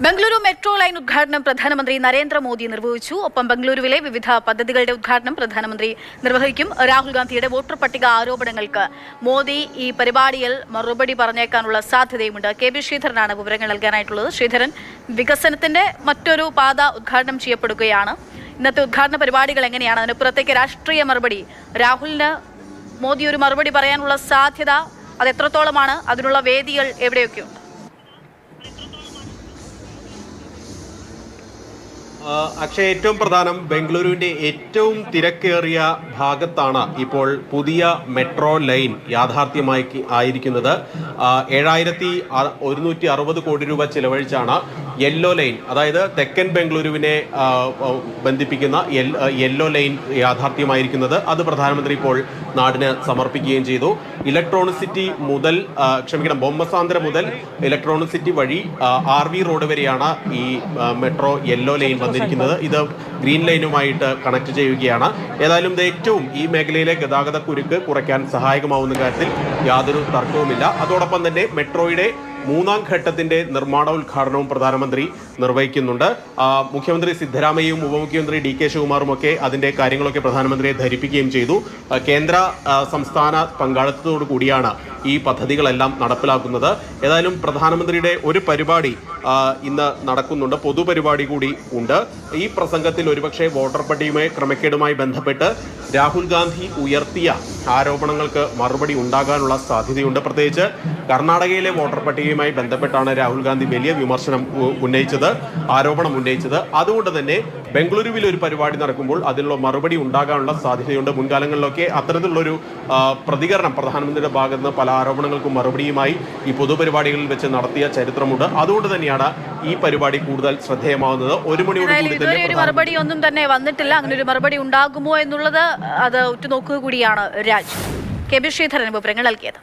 Bengaluru metro line ഉദ്ഘാടനം പ്രധാനമന്ത്രി നരേന്ദ്രമോദി നിർവഹിച്ചു. ഒപ്പം ബംഗളൂരുവിലെ വിവിധ പദ്ധതികളുടെ ഉദ്ഘാടനം പ്രധാനമന്ത്രി നിർവഹിക്കും. രാഹുൽ ഗാന്ധിയുടെ വോട്ടർ പട്ടിക ആരോപണങ്ങൾക്ക് മോദി ഈ പരിപാടിയിൽ മറുപടി പറഞ്ഞേക്കാനുള്ള സാധ്യതയുമുണ്ട്. കെ.ബി. ശ്രീധരനാണ് വിവരങ്ങൾ നൽകാനായിട്ടുള്ളത്. ശ്രീധരൻ, വികസനത്തിന്റെ മറ്റൊരു പാത ഉദ്ഘാടനം ചെയ്യപ്പെടുകയാണ്. ഇന്നത്തെ ഉദ്ഘാടന പരിപാടികൾ എങ്ങനെയാണ്? അതിനപ്പുറത്തേക്ക് രാഷ്ട്രീയ മറുപടി, രാഹുലിന് മോദി ഒരു മറുപടി പറയാനുള്ള സാധ്യത അത് എത്രത്തോളമാണ്? അതിനുള്ള വേദികൾ എവിടെയൊക്കെയുണ്ട്? അക്ഷയ്, ഏറ്റവും പ്രധാനം ബംഗളൂരുവിൻ്റെ ഏറ്റവും തിരക്കേറിയ ഭാഗത്താണ് ഇപ്പോൾ പുതിയ മെട്രോ ലൈൻ യാഥാർത്ഥ്യമായി ആയിരിക്കുന്നത്. 7,160 കോടി രൂപ ചിലവഴിച്ചാണ് യെല്ലോ ലൈൻ, അതായത് തെക്കൻ ബംഗളൂരുവിനെ ബന്ധിപ്പിക്കുന്ന യെല്ലോ ലൈൻ യാഥാർത്ഥ്യമായിരിക്കുന്നത്. അത് പ്രധാനമന്ത്രി ഇപ്പോൾ നാടിന് സമർപ്പിക്കുകയും ചെയ്തു. ഇലക്ട്രോണിസിറ്റി മുതൽ ബൊമ്മസാന്ദ്ര മുതൽ ഇലക്ട്രോണിസിറ്റി വഴി RV റോഡ് വരെയാണ് ഈ മെട്രോ യെല്ലോ ലൈൻ വന്നിരിക്കുന്നത്. ഇത് ഗ്രീൻ ലൈനുമായിട്ട് കണക്ട് ചെയ്യുകയാണ്. ഏതായാലും ഇത് ഏറ്റവും ഈ മേഖലയിലെ ഗതാഗത കുരുക്ക് കുറയ്ക്കാൻ സഹായകമാവുന്ന കാര്യത്തിൽ യാതൊരു തർക്കവുമില്ല. അതോടൊപ്പം തന്നെ മെട്രോയുടെ 3ാം ഘട്ടത്തിന്റെ നിർമ്മാണോദ്ഘാടനവും പ്രധാനമന്ത്രി നിർവഹിക്കുന്നുണ്ട്. മുഖ്യമന്ത്രി സിദ്ധരാമയ്യയും ഉപമുഖ്യമന്ത്രി DK ശിവകുമാറും ഒക്കെ അതിന്റെ കാര്യങ്ങളൊക്കെ പ്രധാനമന്ത്രിയെ ധരിപ്പിക്കുകയും ചെയ്തു. കേന്ദ്ര സംസ്ഥാന പങ്കാളിത്തത്തോടു കൂടിയാണ് ഈ പദ്ധതികളെല്ലാം നടപ്പിലാക്കുന്നത്. ഏതായാലും പ്രധാനമന്ത്രിയുടെ ഒരു പരിപാടി ഇന്ന് നടക്കുന്നുണ്ട്, പൊതുപരിപാടി കൂടി ഉണ്ട്. ഈ പ്രസംഗത്തിൽ ഒരുപക്ഷെ വോട്ടർ പട്ടികയുമായി ക്രമക്കേടുമായി ബന്ധപ്പെട്ട് രാഹുൽ ഗാന്ധി ഉയർത്തിയ ആരോപണങ്ങൾക്ക് മറുപടി ഉണ്ടാകാനുള്ള സാധ്യതയുണ്ട്. പ്രത്യേകിച്ച് കർണാടകയിലെ വോട്ടർ പട്ടികയുമായി ബന്ധപ്പെട്ടാണ് രാഹുൽ ഗാന്ധി വലിയ വിമർശനം ആരോപണം ഉന്നയിച്ചത്. അതുകൊണ്ട് തന്നെ ബംഗളൂരുവിൽ ഒരു പരിപാടി നടക്കുമ്പോൾ അതിനുള്ള മറുപടി ഉണ്ടാകാനുള്ള സാധ്യതയുണ്ട്. മുൻകാലങ്ങളിലൊക്കെ അത്തരത്തിലുള്ളൊരു പ്രതികരണം പ്രധാനമന്ത്രിയുടെ ഭാഗത്ത് നിന്ന് പല ആരോപണങ്ങൾക്കും മറുപടിയുമായി ഈ പൊതുപരിപാടികളിൽ വെച്ച് നടത്തിയ ചരിത്രമുണ്ട്. അതുകൊണ്ട് തന്നെയാണ് ഈ പരിപാടി കൂടുതൽ ശ്രദ്ധേയമാവുന്നത്. 1 മണിയോട് കൂടി തന്നെ മറുപടി ഒന്നും തന്നെ വന്നിട്ടില്ല. അങ്ങനെ ഒരു മറുപടി ഉണ്ടാകുമോ എന്നുള്ളത് അത് ഉറ്റുനോക്കുക കൂടിയാണ് രാജ്. കെ.ബി. ശ്രീധരൻ വിവരങ്ങൾ നൽകിയത്.